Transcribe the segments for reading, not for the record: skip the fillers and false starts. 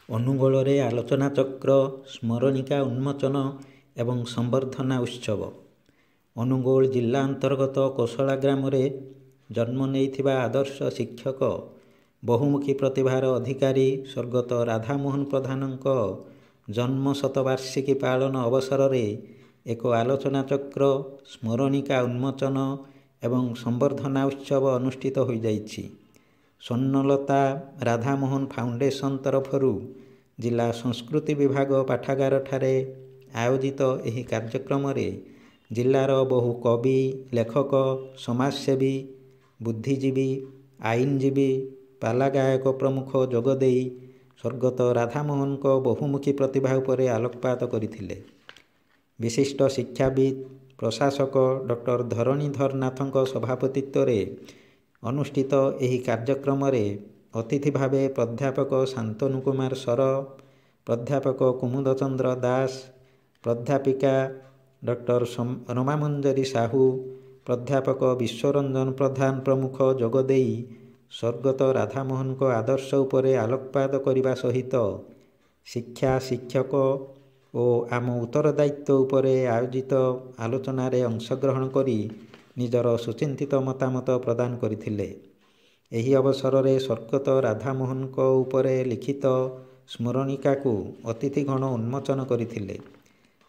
ଅନୁଗୋଳରେ ଆଲୋଚନା ଚକ୍ର, ସ୍ମରଣିକା ଉନ୍ମୋଚନ ଏବଂ ସମ୍ବର୍ଦ୍ଧନା ଉତ୍ସବ। ଅନୁଗୋଳ ଜିଲ୍ଲା ଅନ୍ତର୍ଗତ କୋଶଳା ଗ୍ରାମରେ ଜନ୍ମ ନେଇଥିବା ଆଦର୍ଶ ଶିକ୍ଷକ, ବହୁମୁଖୀ ପ୍ରତିଭାର ଅଧିକାରୀ ସ୍ୱର୍ଗତ ରାଧାମୋହନ ପ୍ରଧାନଙ୍କ ଜନ୍ମ ଶତବାର୍ଷିକୀ ପାଳନ ଅବସରରେ ଏକ ଆଲୋଚନା ଚକ୍ର, ସ୍ମରଣିକା ଉନ୍ମୋଚନ ଏବଂ ସମ୍ବର୍ଦ୍ଧନା ଉତ୍ସବ ଅନୁଷ୍ଠିତ ହୋଇଯାଇଛି। ସ୍ୱର୍ଣ୍ଣଲତା ରାଧାମୋହନ ଫାଉଣ୍ଡେସନ ତରଫରୁ ଜିଲ୍ଲା ସଂସ୍କୃତି ବିଭାଗ ପାଠାଗାରଠାରେ ଆୟୋଜିତ ଏହି କାର୍ଯ୍ୟକ୍ରମରେ ଜିଲ୍ଲାର ବହୁ କବି, ଲେଖକ, ସମାଜସେବୀ, ବୁଦ୍ଧିଜୀବୀ, ଆଇନଜୀବୀ, ପାଲା ଗାୟକ ପ୍ରମୁଖ ଯୋଗଦେଇ ସ୍ୱର୍ଗତ ରାଧାମୋହନଙ୍କ ବହୁମୁଖୀ ପ୍ରତିଭା ଉପରେ ଆଲୋକପାତ କରିଥିଲେ। ବିଶିଷ୍ଟ ଶିକ୍ଷାବିତ୍, ପ୍ରଶାସକ ଡକ୍ଟର ଧରଣୀଧର ନାଥଙ୍କ ସଭାପତିତ୍ୱରେ ଅନୁଷ୍ଠିତ ଏହି କାର୍ଯ୍ୟକ୍ରମରେ ଅତିଥି ଭାବେ ପ୍ରାଧ୍ୟାପକ ଶାନ୍ତନୁ କୁମାର ସର, ପ୍ରାଧ୍ୟାପକ କୁମୁଦ ଚନ୍ଦ୍ର ଦାସ, ପ୍ରାଧ୍ୟାପିକା ଡକ୍ଟର ରମାମଞ୍ଜରୀ ସାହୁ, ପ୍ରାଧ୍ୟାପକ ବିଶ୍ୱରଞ୍ଜନ ପ୍ରଧାନ ପ୍ରମୁଖ ଯୋଗଦେଇ ସ୍ୱର୍ଗତ ରାଧାମୋହନଙ୍କ ଆଦର୍ଶ ଉପରେ ଆଲୋକପାତ କରିବା ସହିତ ଶିକ୍ଷା, ଶିକ୍ଷକ ଓ ଆମ ଉତ୍ତରଦାୟିତ୍ୱ ଉପରେ ଆୟୋଜିତ ଆଲୋଚନାରେ ଅଂଶଗ୍ରହଣ କରି ନିଜର ସୁଚିନ୍ତିତ ମତାମତ ପ୍ରଦାନ କରିଥିଲେ। ଏହି ଅବସରରେ ସ୍ୱର୍ଗତ ରାଧାମୋହନଙ୍କ ଉପରେ ଲିଖିତ ସ୍ମରଣିକାକୁ ଅତିଥିଗଣ ଉନ୍ମୋଚନ କରିଥିଲେ।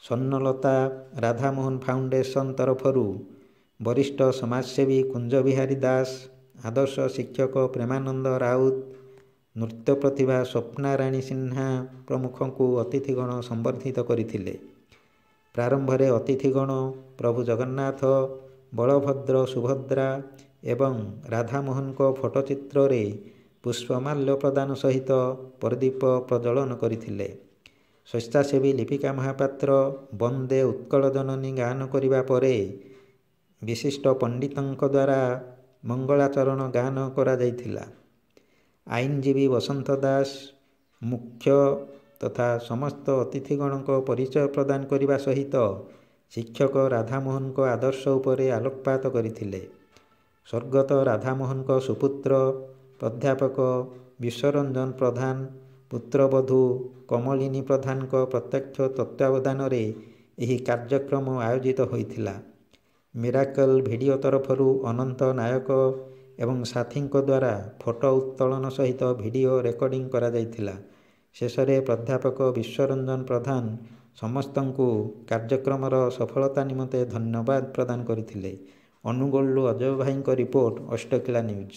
ସ୍ୱର୍ଣ୍ଣଲତା ରାଧାମୋହନ ଫାଉଣ୍ଡେସନ ତରଫରୁ ବରିଷ୍ଠ ସମାଜସେବୀ କୁଞ୍ଜବିହାରୀ ଦାସ, ଆଦର୍ଶ ଶିକ୍ଷକ ପ୍ରେମାନନ୍ଦ ରାଉତ, ନୃତ୍ୟ ପ୍ରତିଭା ସ୍ୱପ୍ନାରାଣୀ ସିହ୍ନା ପ୍ରମୁଖଙ୍କୁ ଅତିଥିଗଣ ସମ୍ବର୍ଦ୍ଧିତ କରିଥିଲେ। ପ୍ରାରମ୍ଭରେ ଅତିଥିଗଣ ପ୍ରଭୁ ଜଗନ୍ନାଥ, ବଳଭଦ୍ର, ସୁଭଦ୍ରା ଏବଂ ରାଧାମୋହନଙ୍କ ଫଟୋଚିତ୍ରରେ ପୁଷ୍ପମାଲ୍ୟ ପ୍ରଦାନ ସହିତ ପ୍ରଦୀପ ପ୍ରଜ୍ୱଳନ କରିଥିଲେ। ସ୍ୱେଚ୍ଛାସେବୀ ଲିପିକା ମହାପାତ୍ର ବନ୍ଦେ ଉତ୍କଳ ଜନନୀ ଗାନ କରିବା ପରେ ବିଶିଷ୍ଟ ପଣ୍ଡିତଙ୍କ ଦ୍ୱାରା ମଙ୍ଗଳାଚରଣ ଗାନ କରାଯାଇଥିଲା। ଆଇନଜୀବୀ ବସନ୍ତ ଦାସ ମୁଖ୍ୟ ତଥା ସମସ୍ତ ଅତିଥିଗଣଙ୍କ ପରିଚୟ ପ୍ରଦାନ କରିବା ସହିତ ଶିକ୍ଷକ ରାଧାମୋହନଙ୍କ ଆଦର୍ଶ ଉପରେ ଆଲୋକପାତ କରିଥିଲେ। ସ୍ୱର୍ଗତ ରାଧାମୋହନଙ୍କ ସୁପୁତ୍ର ପ୍ରାଧ୍ୟାପକ ବିଶ୍ୱରଞ୍ଜନ ପ୍ରଧାନ, ପୁତ୍ରବଧୂ କମଳିନୀ ପ୍ରଧାନଙ୍କ ପ୍ରତ୍ୟକ୍ଷ ତତ୍ତ୍ୱାବଧାନରେ ଏହି କାର୍ଯ୍ୟକ୍ରମ ଆୟୋଜିତ ହୋଇଥିଲା। ମିରାକଲ ଭିଡ଼ିଓ ତରଫରୁ ଅନନ୍ତ ନାୟକ ଏବଂ ସାଥୀଙ୍କ ଦ୍ୱାରା ଫଟୋ ଉତ୍ତୋଳନ ସହିତ ଭିଡ଼ିଓ ରେକର୍ଡ଼ିଂ କରାଯାଇଥିଲା। ଶେଷରେ ପ୍ରାଧ୍ୟାପକ ବିଶ୍ୱରଞ୍ଜନ ପ୍ରଧାନ ସମସ୍ତଙ୍କୁ କାର୍ଯ୍ୟକ୍ରମର ସଫଳତା ନିମନ୍ତେ ଧନ୍ୟବାଦ ପ୍ରଦାନ କରିଥିଲେ। ଅନୁଗୋଳରୁ ଅଜୟ ଭାଇଙ୍କ ରିପୋର୍ଟ, ଅଷ୍ଟକିଲା ନ୍ୟୁଜ୍।